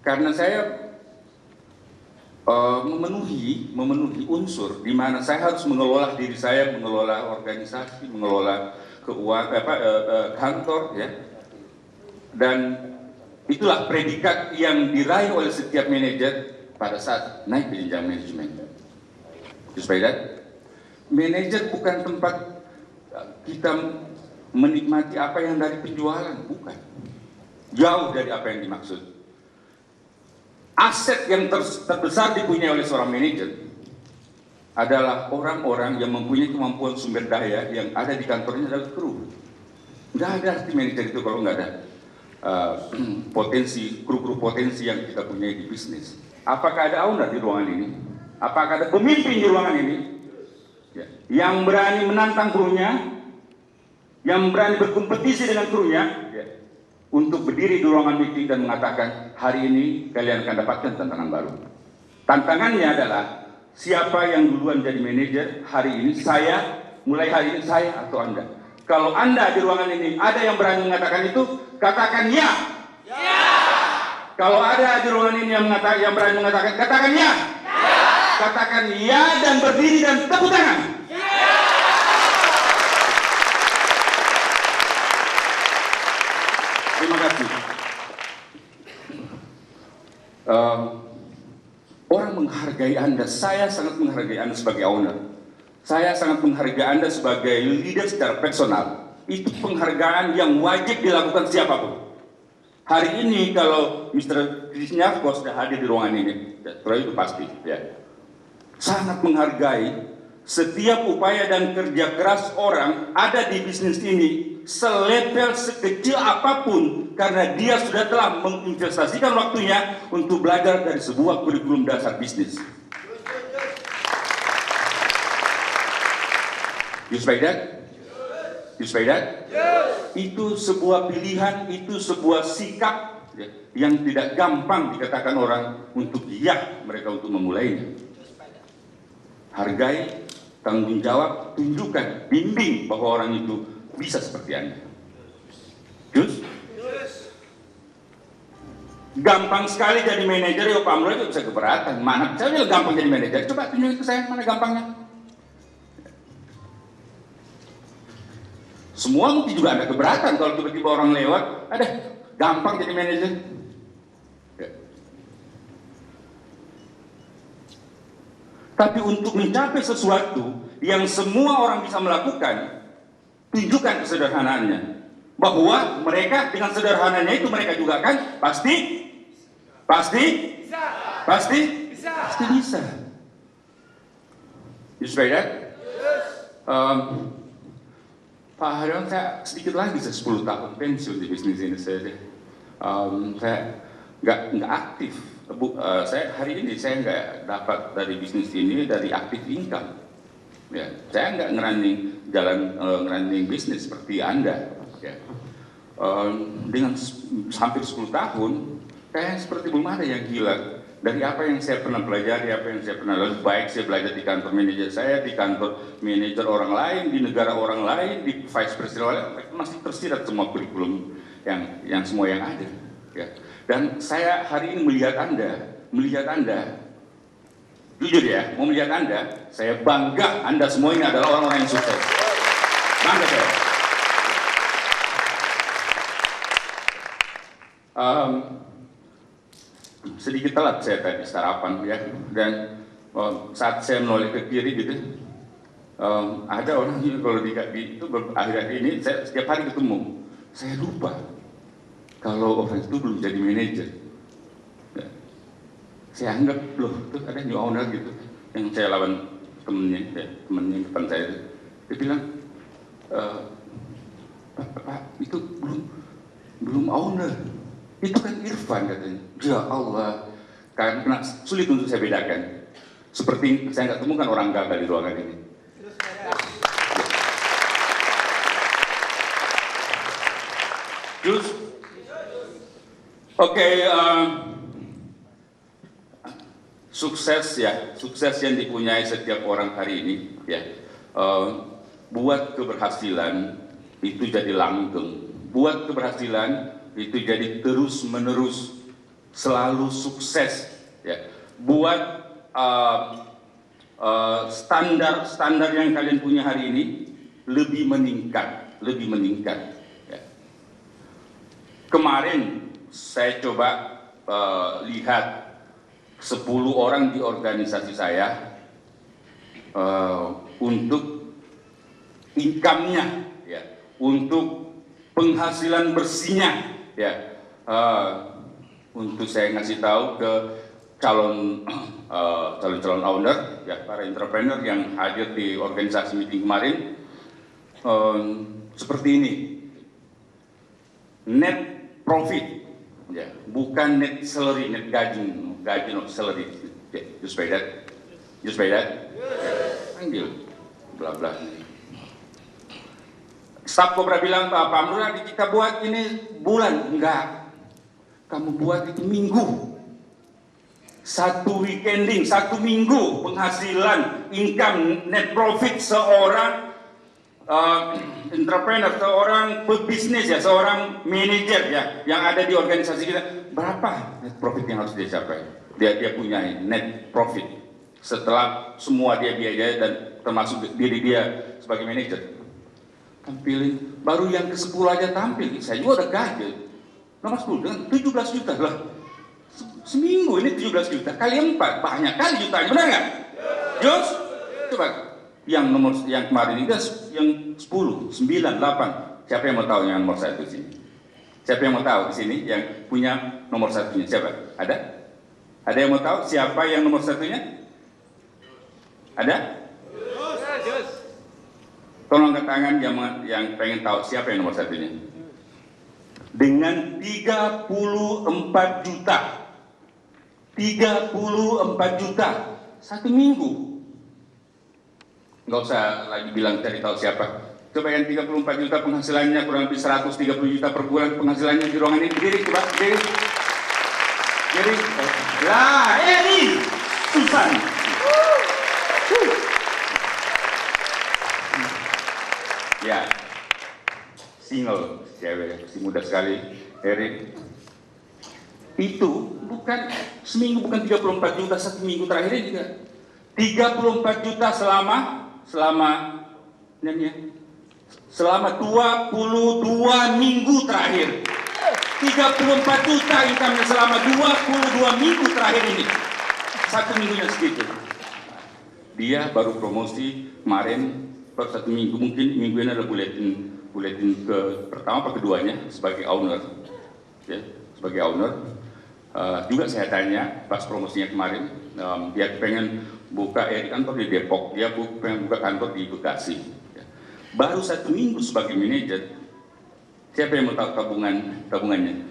Karena saya memenuhi unsur di mana saya harus mengelola diri saya, mengelola organisasi, mengelola keuangan, kantor, ya. Dan itulah predikat yang diraih oleh setiap manajer pada saat naik ke jenjang manajemen. Supaya manajer bukan tempat kita menikmati apa yang dari penjualan, bukan. Jauh dari apa yang dimaksud. Aset yang terbesar dipunyai oleh seorang manajer adalah orang-orang yang mempunyai kemampuan sumber daya yang ada di kantornya adalah kru. Nggak ada arti manajer itu kalau nggak ada potensi, kru-kru potensi yang kita punyai di bisnis. Apakah ada owner di ruangan ini? Apakah ada pemimpin di ruangan ini? Ya. Yang berani menantang krunya, yang berani berkompetisi dengan krunya, ya, untuk berdiri di ruangan meeting dan mengatakan, hari ini kalian akan dapatkan tantangan baru. Tantangannya adalah, siapa yang duluan jadi manajer hari ini, saya, mulai hari ini saya atau Anda. Kalau Anda di ruangan ini ada yang berani mengatakan itu, katakan ya. Ya. Kalau ada di ruangan ini yang berani mengatakan, katakan ya. Ya. Katakan ya dan berdiri dan tepuk tangan. Ya. Terima kasih. Orang menghargai Anda, saya sangat menghargai Anda sebagai owner. Saya sangat menghargai Anda sebagai leader secara personal. Itu penghargaan yang wajib dilakukan siapapun. Hari ini kalau Mr. Krishnavko sudah hadir di ruangan ini, ya, itu pasti, ya, sangat menghargai setiap upaya dan kerja keras orang ada di bisnis ini, selevel sekecil apapun, karena dia sudah telah menginvestasikan waktunya untuk belajar dari sebuah kurikulum dasar bisnis. You say that? You say that? Yes. Itu sebuah pilihan, itu sebuah sikap, ya, yang tidak gampang dikatakan orang untuk ya mereka untuk memulainya. Hargai, tanggung jawab, tunjukkan, bimbing bahwa orang itu bisa seperti Anda. Just? Gampang sekali jadi manajer, ya Pak Amro itu bisa keberatan. Mana saya bilang gampang jadi manajer? Coba tunjukin ke saya mana gampangnya. Semua mungkin juga ada keberatan kalau tiba-tiba orang lewat, ada gampang jadi manajer. Ya. Tapi untuk mencapai sesuatu yang semua orang bisa melakukan, tunjukkan kesederhanaannya. Bahwa mereka dengan sederhananya itu mereka juga kan pasti bisa. You say that? Pak Haryono, saya sedikit lagi, saya 10 tahun pensiun di bisnis ini. Saya nggak aktif. Saya hari ini saya nggak dapat dari bisnis ini dari aktif income. Ya, saya nggak ngerunning bisnis seperti Anda. Ya. Dengan hampir 10 tahun, kayak seperti belum ada yang gila. Dari apa yang saya pernah pelajari, apa yang saya pernah lakukan, baik saya belajar di kantor manajer saya, di kantor manajer orang lain, di negara orang lain, di vice president orang lain, masih tersirat semua kurikulum yang semua yang ada. Ya. Dan saya hari ini melihat Anda, jujur ya, mau melihat Anda, saya bangga Anda semua ini adalah orang-orang yang sukses. Bangga saya. Sedikit telat saya tadi sarapan, ya, dan saat saya menoleh ke kiri gitu, ada orang kalau di itu akhir-akhir ini saya setiap hari ketemu, saya lupa kalau orang itu belum jadi manajer. Ya. Saya anggap loh itu ada new owner gitu, yang saya lawan temennya depan saya, dia bilang, Pak itu belum owner. Itu kan Irfan katanya. Ya Allah, karena sulit untuk saya bedakan. Seperti saya nggak temukan orang gagal di ruangan ini. Terus, oke, sukses yang dipunyai setiap orang hari ini, ya, buat keberhasilan itu jadi langgeng, buat keberhasilan itu jadi terus menerus, selalu sukses, ya. Buat standar yang kalian punya hari ini lebih meningkat, ya. Kemarin saya coba lihat 10 orang di organisasi saya untuk income-nya, ya, untuk penghasilan bersihnya, ya. Untuk saya ngasih tahu ke calon owner, ya, para entrepreneur yang hadir di organisasi meeting kemarin, seperti ini, net profit, ya, bukan net salary, net gaji not salary, ya, just by that, panggil, bla bla. Staf Kobra bilang, Pak Murad, kita buat ini bulan, enggak. Kamu buat itu minggu, satu weekending, satu minggu penghasilan, income, net profit seorang entrepreneur, seorang pebisnis, ya, seorang manajer, ya, yang ada di organisasi kita, berapa net profit yang harus dia capai? Dia punya net profit setelah semua dia biaya dan termasuk diri dia sebagai manajer. Tampilin, baru yang ke-10 aja tampil, saya juga udah gagal. Nomor 10 dengan 17 juta lah. Seminggu ini 17 juta kali 4, banyak kali jutanya, benar nggak? Jos, coba yang kemarin ini, yang 10, 9, 8. Siapa yang mau tahu yang nomor 1 di sini? Siapa yang mau tahu di sini yang punya nomor 1-nya? Siapa? Ada? Ada yang mau tahu siapa yang nomor 1-nya? Ada? Tolong angkat tangan yang pengen tahu siapa yang nomor 1-nya. Dengan 34 juta, 34 juta satu minggu. Nggak usah lagi bilang cari tahu siapa. Coba yang 34 juta penghasilannya kurang lebih 130 juta per bulan penghasilannya di ruangan ini, berdiri, coba berdiri. Lah, ini Susan. Ya, single, cewek, masih muda sekali, Erik. Itu bukan seminggu, bukan 34 juta satu minggu terakhir ini juga. 34 juta selama 22 minggu terakhir. 34 juta income selama 22 minggu terakhir ini. Satu minggunya segitu. Dia baru promosi kemarin per satu minggu, mungkin minggu ini ada buletin ke pertama atau keduanya sebagai owner, ya, sebagai owner. Juga saya tanya pas promosinya kemarin, dia pengen buka kantor di Depok, dia pengen buka kantor di Bekasi, ya. Baru satu minggu sebagai manajer. Siapa yang mau tahu tabungannya?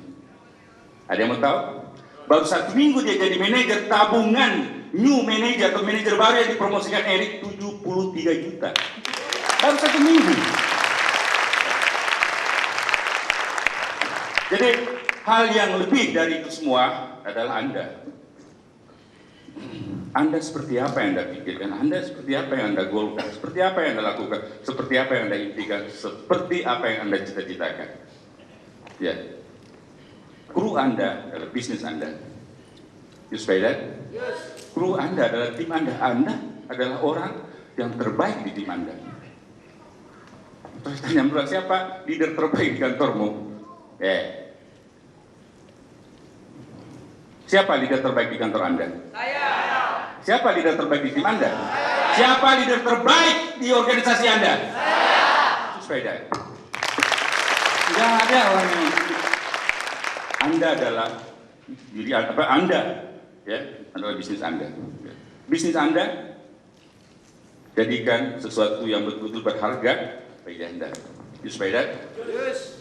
Ada yang mau tahu? Baru satu minggu dia jadi manajer, tabungan new manager atau manajer baru yang dipromosikan Erik 73 juta. Baru satu minggu. Jadi hal yang lebih dari itu semua adalah Anda. Anda seperti apa yang Anda pikirkan? Anda seperti apa yang Anda golkan? Seperti apa yang Anda lakukan? Seperti apa yang Anda impikan? Seperti apa yang Anda cita-citakan? Ya. Kru Anda adalah bisnis Anda. You say that? Yes. Kru Anda adalah tim Anda. Anda adalah orang yang terbaik di tim Anda. Terus tanya, siapa leader terbaik di kantormu? Siapa leader terbaik di kantor Anda? Saya. Siapa leader terbaik di tim Anda? Saya. Siapa leader terbaik di organisasi Anda? Saya. Sepeda. Tidak ada orang yang Anda adalah diri Anda, ya, adalah bisnis Anda. Bisnis Anda jadikan sesuatu yang betul-betul berharga bagi Anda. You sepeda. Yes.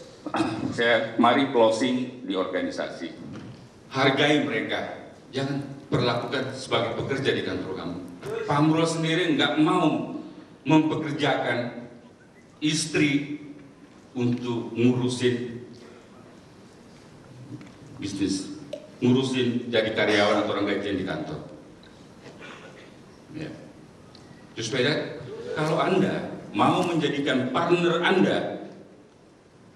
Saya mari closing di organisasi. Hargai mereka, jangan perlakukan sebagai pekerja di kantor kamu. Pak Murad sendiri nggak mau mempekerjakan istri untuk ngurusin bisnis, ngurusin jadi karyawan atau orang gajian di kantor. Ya. Terus beda, kalau Anda mau menjadikan partner Anda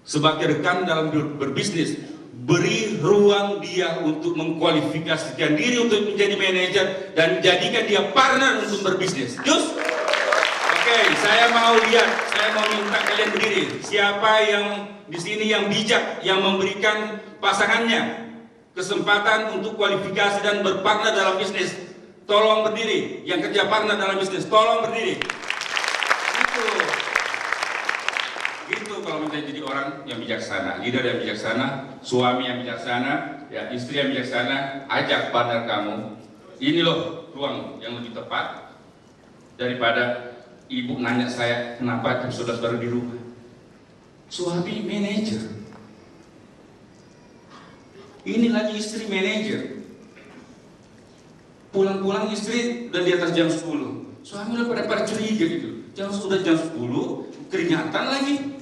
sebagai rekan dalam berbisnis, beri ruang dia untuk mengkualifikasikan diri untuk menjadi manajer dan jadikan dia partner untuk berbisnis. Just, oke, saya mau lihat, saya mau minta kalian berdiri. Siapa yang di sini yang bijak, yang memberikan pasangannya kesempatan untuk kualifikasi dan berpartner dalam bisnis? Tolong berdiri. Yang kerja partner dalam bisnis, tolong berdiri. Gitu kalau kita jadi orang yang bijaksana, leader yang bijaksana, suami yang bijaksana, ya istri yang bijaksana, ajak partner kamu. Ini loh ruang yang lebih tepat daripada ibu nanya saya kenapa jam 11 baru di rumah. Suami manajer, ini lagi istri manajer. Pulang-pulang istri udah di atas jam 10. Suami udah pada curiga gitu. Sudah jam 10, keringatan lagi.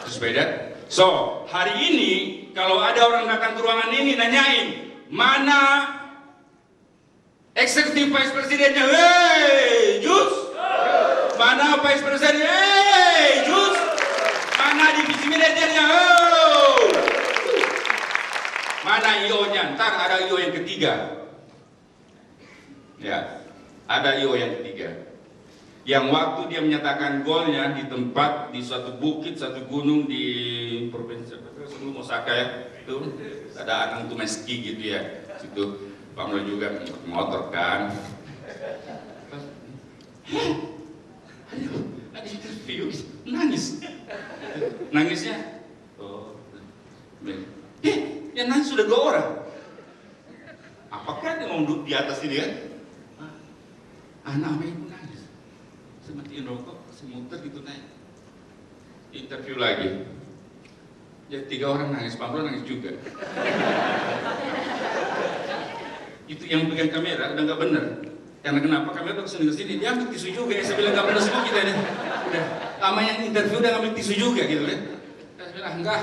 Terus beda. So, hari ini kalau ada orang datang ke ruangan ini nanyain, mana Executive Vice Presidennya? Hey, Jus! Mana Vice Presidennya? Hey, Jus! Mana divisi manajernya? Oh! Mana IO-nya? Ntar ada IO yang ketiga. Ya, ada IO yang ketiga. Yang waktu dia menyatakan golnya di tempat, di suatu bukit, satu gunung di provinsi sebelum Osaka ya, itu ada anak tuh meski gitu ya, situ Pamlo juga motor kan. Ada interview, nangisnya, yang nangis sudah 2 orang. Apakah dia mau duduk di atas ini kan? Anak ibu nangis. Saya matiin rokok, saya muter gitu naik. Interview lagi. Ya 3 orang nangis, Pamlo nangis juga. Itu yang pegang kamera udah nggak bener. Karena kenapa? Kamera tuh kesini-kesini, dia ambil tisu juga. Saya bilang nggak bener semua kita ini. Udah, sama yang interview udah ngambil tisu juga gitu kan. Saya bilang enggak.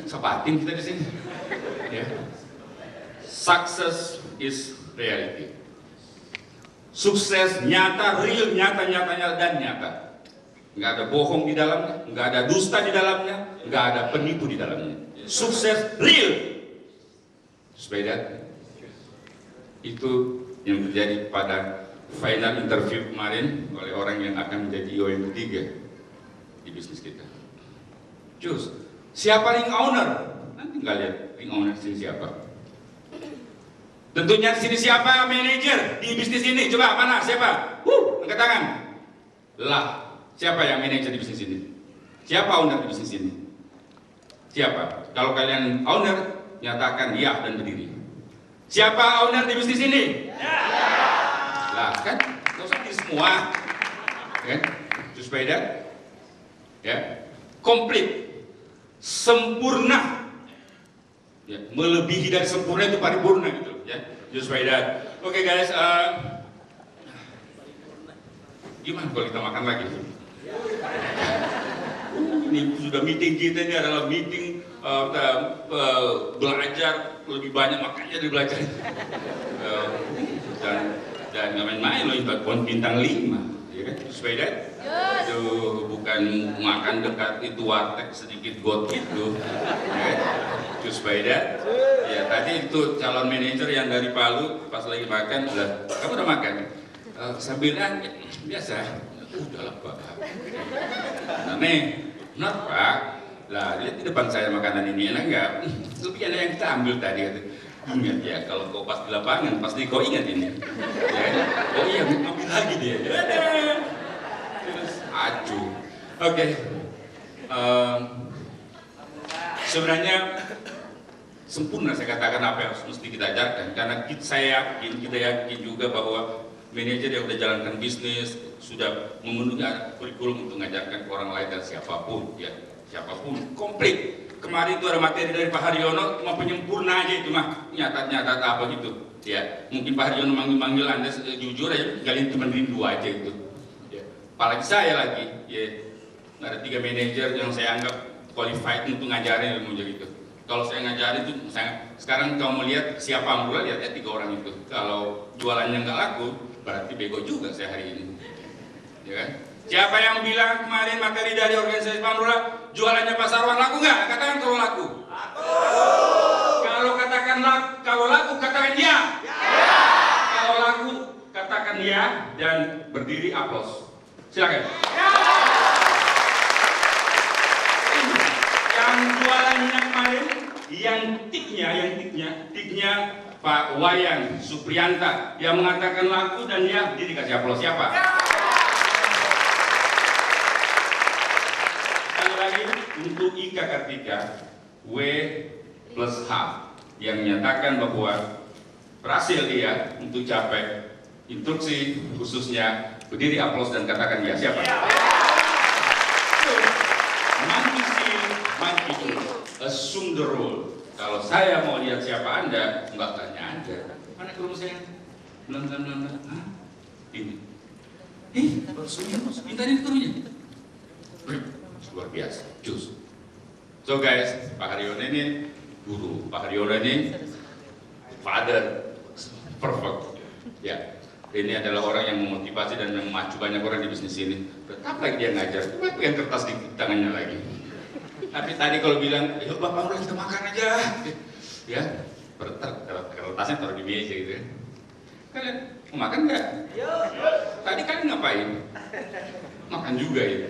Sabatin kita di sini. Ya. Success is reality. Sukses nyata, real, nyata, dan nyata. Nggak ada bohong di dalamnya, nggak ada dusta di dalamnya, nggak ada penipu di dalamnya. Sukses real. Sepeda. Itu yang terjadi pada final interview kemarin oleh orang yang akan menjadi IO yang ketiga di bisnis kita. Cus, siapa ring owner? Nanti nggak lihat ring owner sini siapa. Tentunya di sini siapa manajer di bisnis ini? Coba mana? Siapa? Angkat tangan. Lah, siapa yang manajer di bisnis ini? Siapa owner di bisnis ini? Siapa? Kalau kalian owner, nyatakan ya dan berdiri. Siapa owner di bisnis ini? Ya. Lah, kan? Nggak usah di semua. Kan? Terus beda? Ya. Komplit. Sempurna. Ya, melebihi dari sempurna itu paripurna gitu. Ya, just by that. Oke guys, gimana kalau kita makan lagi? Ini sudah meeting kita, ini adalah meeting belajar lebih banyak, makanya dari belajar. Dan nggak main-main loh, itu bintang 5, ya kan? Just by that. Itu bukan makan dekat itu warteg sedikit got itu. Ya. Just by that. Ya tadi itu calon manajer yang dari Palu pas lagi makan udah, kamu udah makan? Sambil biasa. Udahlah Pak. Nah nih, benar Pak. Lah lihat di depan saya makanan ini enak nggak? Lebih enak yang kita ambil tadi. Ingat ya, kalau kau pas di lapangan pasti kau ingat ini. Ya, oh iya, ambil lagi dia. Terus acuh. Oke. Sebenarnya sempurna saya katakan apa yang mesti kita ajarkan, karena kita yakin juga bahwa manajer yang sudah jalankan bisnis sudah memenuhi kurikulum untuk mengajarkan ke orang lain dan siapapun komplit. Kemarin itu ada materi dari Pak Haryono, cuma penyempurna aja itu mah, nyata apa gitu ya. Mungkin Pak Haryono manggil Anda jujur aja, kalian cuma rindu aja itu ya. Apalagi saya lagi ya, ada 3 manajer yang saya anggap qualified untuk ngajarin ilmu gitu. Kalau saya ngajarin itu, sekarang kamu lihat siapa Amrullah, lihat ya 3 orang itu. Kalau jualannya nggak laku, berarti bego juga saya hari ini. Ya kan? Siapa yang bilang kemarin materi dari organisasi Amrullah jualannya Pak Sarwan laku nggak? Katakan kalau laku. Kalau katakan kalau laku katakan ya. Kalau laku katakan ya dan berdiri aplaus. Silakan. Yang jualannya kemarin, yang tiknya Pak Wayan Supriyanta yang mengatakan laku dan ya, dia dikasih aplaus. Siapa? Sekali lagi untuk Ika Kartika W plus H yang menyatakan bahwa berhasil dia untuk capai instruksi khususnya, berdiri aplaus dan katakan ya. Siapa? Monkey assume the role. Kalau saya mau lihat siapa Anda, enggak tanya Anda. Mana kru saya? Belum. Hah? Ini. Baru sudah minta ini krunya. Luar biasa, cus. So guys, Pak Haryono ini guru, Pak Haryono ini father, perfect. Ya, ini adalah orang yang memotivasi dan memacu banyak orang di bisnis ini. Tetap lagi dia ngajar, cuma pegang kertas di tangannya lagi. Tapi tadi kalau bilang, yuk Bapak udah kita makan aja, ya, kertasnya taruh di meja gitu ya. Kalian mau makan nggak? Tadi kalian ngapain? Makan juga ya.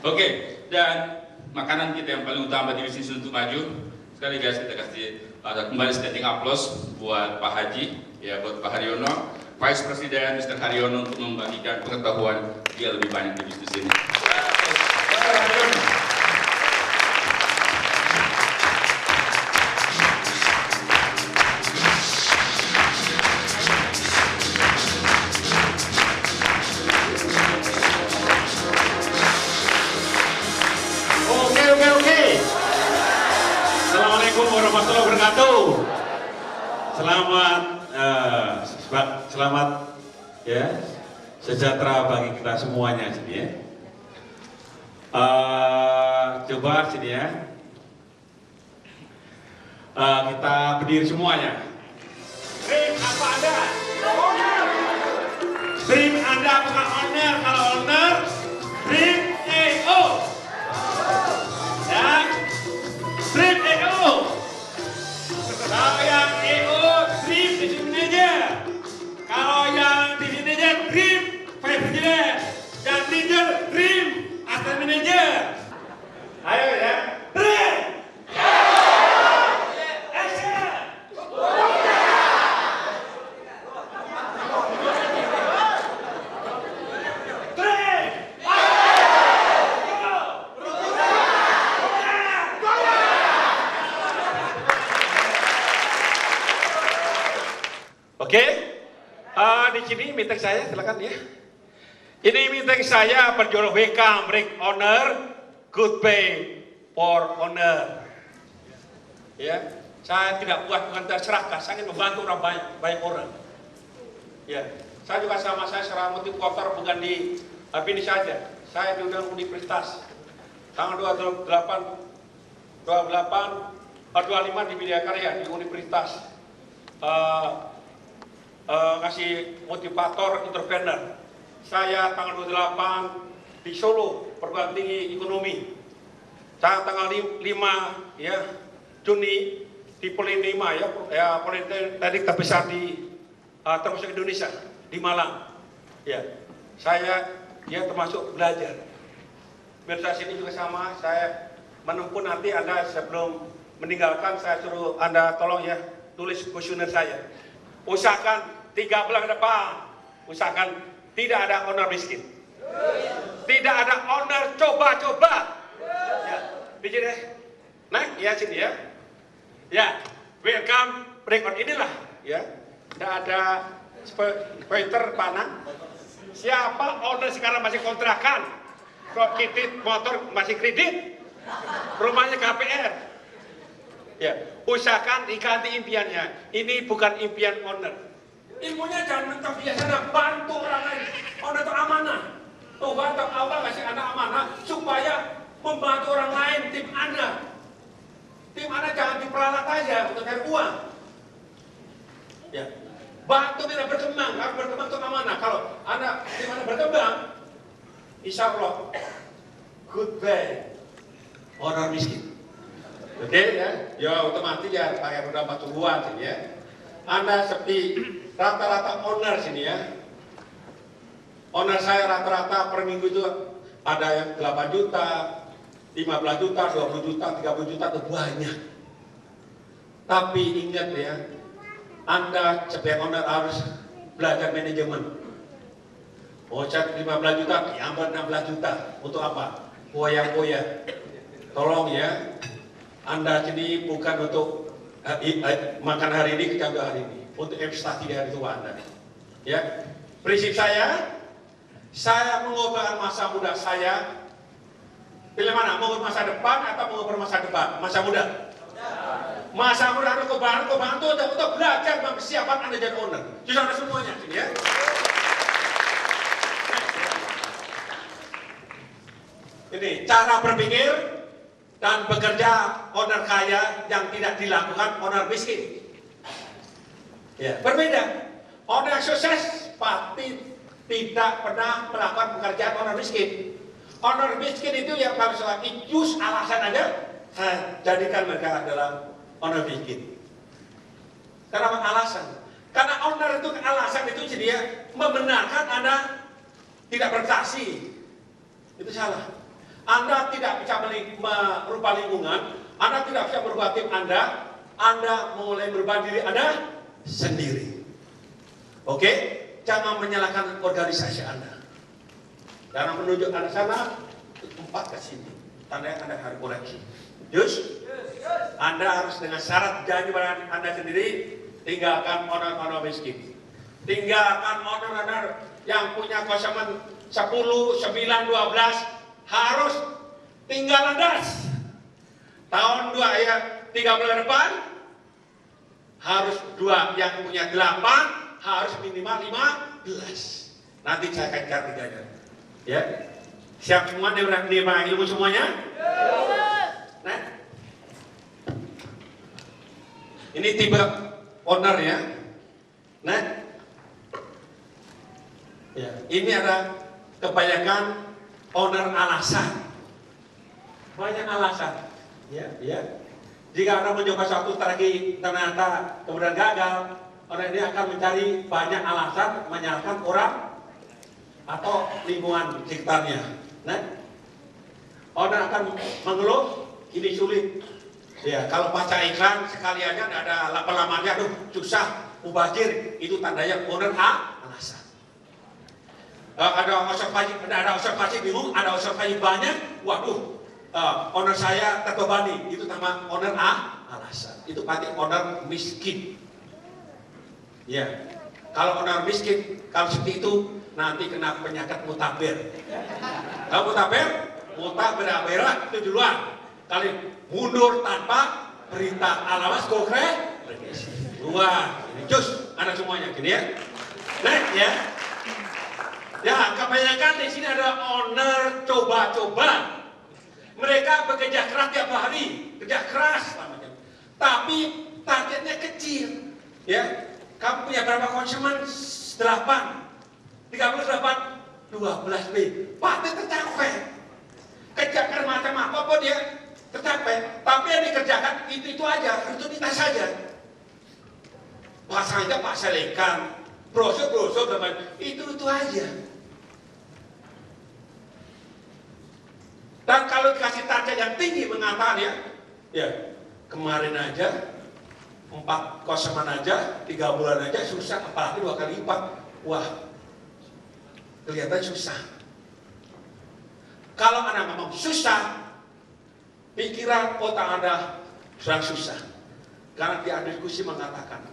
Oke, dan makanan kita yang paling utama di bisnis untuk maju. Sekali guys, kita kasih kembali standing applause buat Pak Haji, ya, buat Pak Haryono, Vice President Mr. Haryono untuk membagikan pengetahuan dia lebih banyak di bisnis ini. Mr. Haryono. Assalamualaikum warahmatullahi wabarakatuh. Selamat ya, sejahtera bagi kita semuanya sini ya. Coba sini ya. Kita berdiri semuanya. Dream apa Anda? Dream Anda bukan owner. Kalau owner, dream EO. Ya. Dream EO. Kalau yang EO, dream di sini aja. Kalau yang di sini aja, dream vice president. Dan leader, dream asset manager. Ayo ya. Dream. Action. Oke, di sini meeting saya, silakan ya. Ini meeting saya berjudul welcome break owner, good pay for owner. Ya, saya tidak puas bukan terserahkan, saya ingin membantu orang banyak orang. Ya, saya juga sama saya secara motivator bukan di ini saja. Saya diundang universitas tanggal 25 di Widya Karya di universitas. Ngasih motivator entrepreneur. Saya tanggal 28 di Solo, perguruan tinggi ekonomi. Saya tanggal 5 ya Juni di Polinema ya Politeknik terbesar di termasuk Indonesia di Malang. Ya, saya termasuk belajar. Universitas ini juga sama. Saya menempuh nanti Anda sebelum meninggalkan saya suruh Anda tolong ya tulis kuesioner saya. Usahakan 3 bulan ke depan, usahakan tidak ada owner miskin, tidak ada owner coba-coba. Ya, bikin deh, naik ya sini ya. Ya, welcome breakout inilah ya. Tidak ada spoiler panah. Siapa owner sekarang masih kontrakan, kok kredit motor masih kredit, rumahnya KPR. Ya, usahakan diganti impiannya. Ini bukan impian owner. Ilmunya jangan mentang biasa, bantu orang lain. Owner itu amanah. Tuhan atau Allah kasih Anda amanah supaya membantu orang lain, tim Anda. Tim Anda jangan diperalat aja untuk cari uang. Ya, bantu kita berkembang, harus berkembang untuk amanah. Kalau Anda tim Anda berkembang, insya Allah goodbye orang miskin. Oke ya, ya otomatis ya pakai roda 40-an sini ya. Anda seperti rata-rata owner sini ya. Owner saya rata-rata per minggu itu ada yang 8 juta, 15 juta, 20 juta, 30 juta itu banyak. Tapi ingat ya, Anda sebagai owner harus belajar manajemen. Omset 15 juta, diambil 16 juta. Untuk apa? Poya-poya. Tolong ya, Anda sini bukan untuk makan hari ini, kejaga hari ini. Untuk investasi di hari tua Anda. Ya, prinsip saya mengubah masa muda saya. Pilih mana? Mau masa depan atau mau masa depan? Masa muda. Masa muda itu kebahan itu untuk belajar persiapan Anda jadi owner. Jadi Anda semuanya, ya. Ini cara berpikir dan bekerja owner kaya yang tidak dilakukan owner miskin. Ya, berbeda. Owner sukses pasti tidak pernah melakukan pekerjaan owner miskin. Owner miskin itu yang kalau salah ijus alasan aja, saya jadikan mereka adalah owner miskin. Karena alasan. Karena owner itu alasan itu jadi dia membenarkan Anda tidak berprestasi. Itu salah. Anda tidak bisa merubah lingkungan, Anda tidak bisa merubah tim Anda mulai merubah diri Anda sendiri. Oke? Jangan menyalahkan organisasi Anda. Jangan menunjuk Anda sana, tempat ke sini. Tandanya Anda harus koreksi. Just, Anda harus dengan syarat janji pada Anda sendiri, tinggalkan owner-owner miskin. Tinggalkan owner-owner yang punya kosamen 10, 9, 12, harus tinggal landas. Tahun 3 bulan depan harus 2 yang punya 8 harus minimal 15. Nanti saya akan cari tiganya. Ya, siap semua menerima ilmu semuanya? Nah, ini tipe owner ya. Nah, ya, ini ada kebanyakan owner alasan, banyak alasan, ya. Jika Anda mencoba suatu strategi ternyata kemudian gagal, orang ini akan mencari banyak alasan menyalahkan orang atau lingkungan sekitarnya. Nah, orang akan mengeluh, ini sulit. Ya, kalau baca iklan sekali aja ada lama-lamanya, aduh susah, mubazir, itu tandanya owner alasan. Ada observasi bingung, ada observasi banyak, waduh, owner saya terbebani, itu nama owner alasan. Itu pasti owner miskin. Ya, kalau owner miskin, kalau seperti itu nanti kena penyakit mutabir. Kalau mutabir itu duluan. Kali mundur tanpa perintah alamas konkret. Wah, ini cus, anak semuanya, gini ya. Nah, ya. Ya, kebanyakan di sini ada owner coba-coba. Mereka bekerja keras tiap hari, kerja keras namanya. Tapi targetnya kecil. Ya, kamu punya berapa konsumen? 8, 38, 12B. Pasti tercapai. Kerjakan macam apapun dia tercapai. Tapi yang dikerjakan itu aja, rutinitas saja. Pasangnya Pak Selekan, brosur itu aja. Dan kalau dikasih target yang tinggi mengatakan ya kemarin aja 4 koseman aja 3 bulan aja susah, apalagi 2 kali lipat. Wah, kelihatan susah. Kalau Anda ngomong susah, pikiran otak Anda sedang susah. Karena di diskusi mengatakan,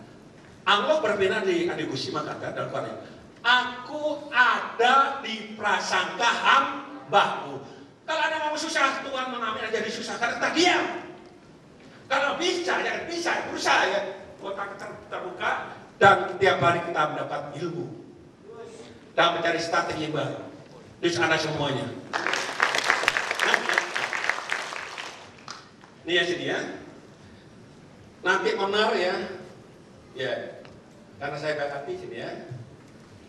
Allah berbeda di diskusi mengatakan dalam kalimat, aku ada di prasangka hambaku. Kalau Anda mau susah, Tuhan mengambil jadi susah karena tak diam. Kalau bisa, ya bisa, berusaha ya. Otak terbuka dan tiap hari kita mendapat ilmu dan mencari strategi baru. Di sana semuanya. Ini ya sini ya. Nanti owner ya, karena saya gak hati sini ya.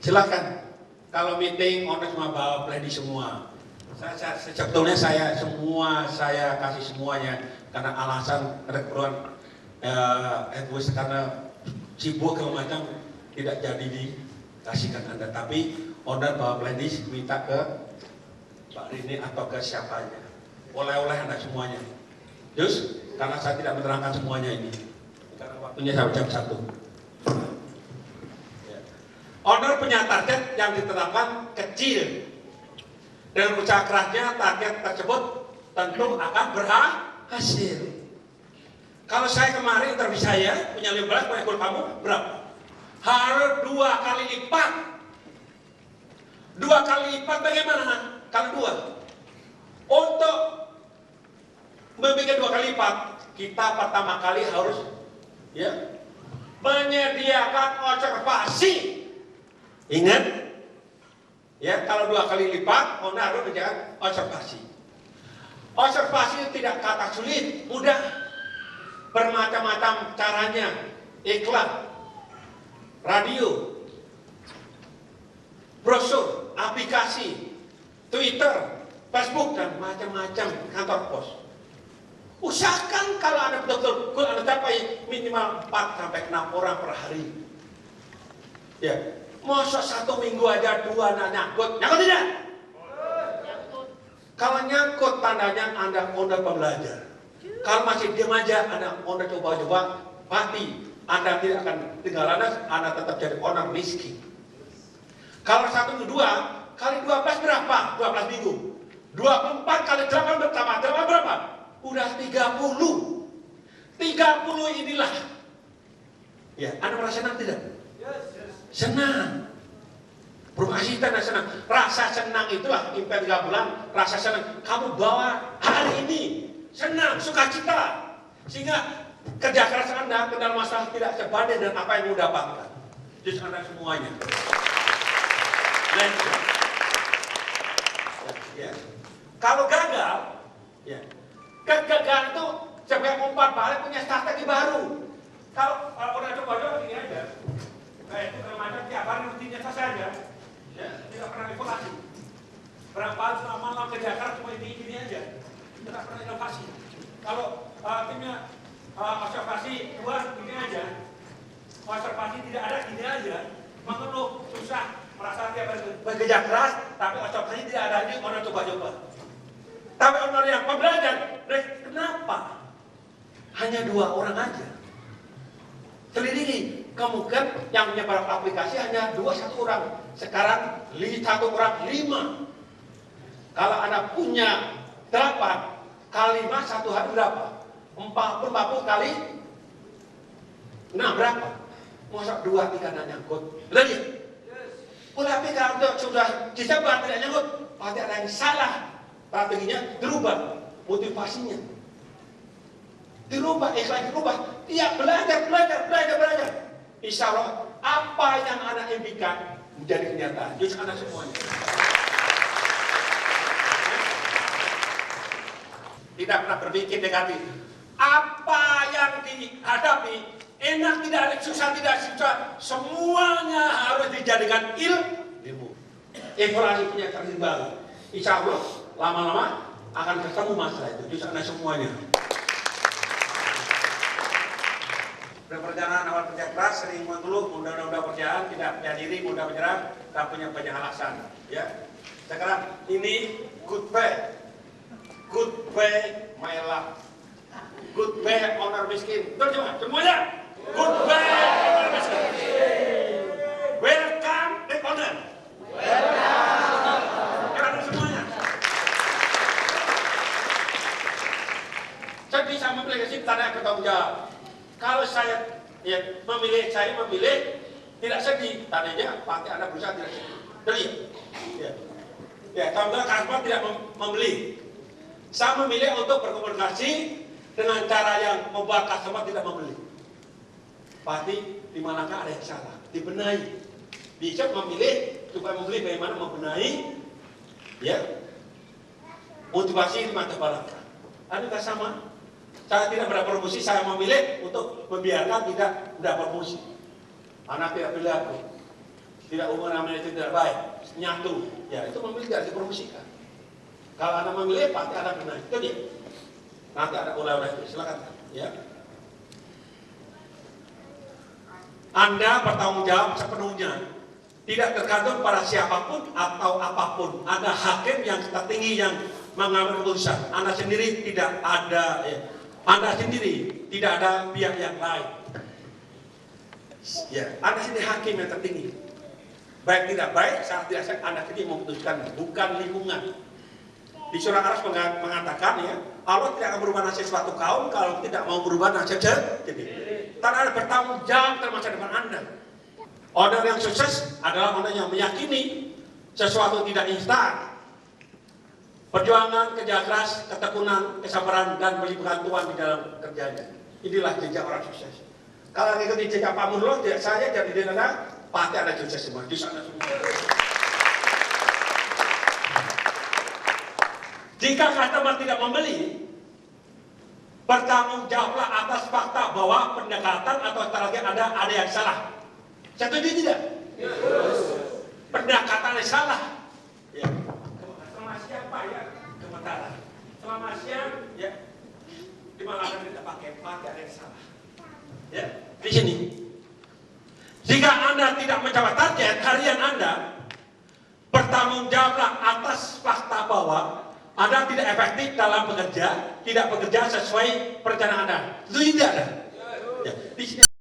Silakan. Kalau meeting owner cuma bawa play di semua. Sebetulnya saya kasih semuanya karena alasan ada keperluan egois karena sibuk segala macam tidak jadi dikasihkan Anda. Tapi owner Bapak Plendis minta ke Pak Rini atau ke siapanya. Oleh-oleh Anda semuanya. Terus karena saya tidak menerangkan semuanya ini karena waktunya sampai jam 1. Owner punya target yang ditetapkan kecil. Dengan usaha kerasnya target tersebut tentu akan berhasil. Kalau saya kemarin interview saya punya 15, punya kamu berapa? Harus 2 kali lipat. 2 kali lipat bagaimana? Kalau 2. Untuk membuat 2 kali lipat, kita pertama kali harus menyediakan observasi. Ingat? Ya, kalau 2 kali lipat, Anda harus menjaga observasi. Observasi tidak kata sulit, mudah. Bermacam-macam caranya. Iklan, radio, brosur, aplikasi, Twitter, Facebook, dan macam-macam kantor pos. Usahakan kalau Anda betul-betul Anda capai minimal 4 sampai 6 orang per hari. Ya. Masa 1 minggu aja 2 nyangkut tidak? Kalau nyangkut tandanya Anda pembelajar. Kalau masih diam aja Anda coba-coba, pasti Anda tidak akan tinggal Anda tetap jadi owner miskin. Kalau 1 minggu 2 kali 12 berapa? 12 minggu. 24 kali 8 berapa? Udah 30. 30 inilah. Ya, Anda merasa senang tidak? Senang. Berhasil dan senang. Rasa senang itulah impian 3 bulan. Rasa senang. Kamu bawa hari ini. Senang, sukacita. Sehingga kerja keras Anda kendala masalah tidak sebanding dengan apa yang Anda dapatkan. Justru Anda semuanya. Ya. Kalau gagal, kegagalan itu sebagai umpan balik punya strategi baru. Kalau orang coba-coba ini aja. Kayak itu macam tiap hari rutinnya saja, tidak pernah evaluasi. Berapa malam kerja keras cuma ini aja, tidak pernah inovasi. Kalau timnya observasi keluar ini aja, observasi tidak ada ini aja, mengeluh susah, merasa dia bekerja keras, tapi observasi tidak ada ini orang coba-coba. Tapi orang yang pembelajar, kenapa? Hanya 2 orang aja. Selidiki, kemungkinan yang menyebar aplikasi hanya 1 orang. Sekarang 1 orang 5. Kalau Anda punya 8 kali 5 1 hari berapa? 40 kali 6 berapa? Masa 2-3 tidak nyangkut? Lihat. Tapi kalau sudah disebar tidak nyangkut, pasti ada yang salah. Strateginya dirubah, motivasinya dirubah, dirubah. Dia belajar. Insya Allah apa yang Anda impikan menjadi kenyataan. Justru Anda semuanya. Tidak pernah berpikir negatif. Apa yang dihadapi, enak tidak ada, susah tidak susah, semuanya harus dijadikan ilmu. Evaluasi punya target baru. Insya Allah lama-lama akan ketemu masalah itu. Justru Anda semuanya. Perjalanan awal kerja keras, sering mengeluh, mudah-mudahan kerjaan, tidak punya diri, mudah menyerah, tak punya banyak alasan. Ya. Sekarang ini goodbye my love, goodbye owner miskin. Terjemah semuanya. Goodbye owner miskin. Welcome the owner. Welcome semuanya. Saya bisa memiliki sip tanda bertanggung jawab. Kalau saya memilih tidak sedih, tadinya pasti Anda berusaha tidak sedih. Terlihat. Contohnya customer tidak membeli. Saya memilih untuk berkomunikasi dengan cara yang membuat customer tidak membeli. Pasti di manakah ada yang salah, dibenahi. Bisa memilih supaya membeli, bagaimana membenahi, motivasi dimantap balapkan. Adakah sama? Saya tidak berdapat promosi, saya memilih untuk membiarkan tidak mendapat promosi. Anak tidak pilih aku, tidak umur namanya itu tidak baik, nyatu, itu memilih tidak dipromosikan. Kalau Anda memilih, pasti Anda benar. Itu dia. Nanti ada oleh-oleh itu. Silakan. Ya. Anda bertanggung jawab sepenuhnya. Tidak tergantung pada siapapun atau apapun. Ada hakim yang tertinggi yang mengambil keputusan. Anda sendiri tidak ada, Anda sendiri tidak ada pihak yang lain. Ya, Anda sendiri hakim yang tertinggi. Baik tidak baik, saat tidak saya Anda sendiri memutuskan, bukan lingkungan. Di surah Al-A'raf mengatakan ya, Allah tidak akan berubah nasib suatu kaum kalau tidak mau berubah nasib jadi. Karena Anda bertanggung jawab termasuk depan Anda. Orang yang sukses adalah orang yang meyakini sesuatu tidak instan. Perjuangan, kerja keras, ketekunan, kesabaran, dan melibatkan Tuhan di dalam kerjanya. Inilah jejak orang sukses. Kalau ngikutin jejak Pak Mullah, saya jadi di negara, pasti ada sukses semua. Di sana semua. Jika customer tidak membeli, bertanggung jawablah atas fakta bahwa pendekatan atau strategi ada yang salah. Setuju tidak? Pendekatan yang salah. Ya. Selama siapa ya? Kebenaran. Selama siang ya. Di mana ada kita pakai ada yang salah. Ya. Di sini. Jika Anda tidak mencapai target harian Anda, bertanggung jawablah atas fakta bahwa Anda tidak efektif dalam bekerja, tidak bekerja sesuai perencanaan Anda. Itu tidak ada. Ya. Di sini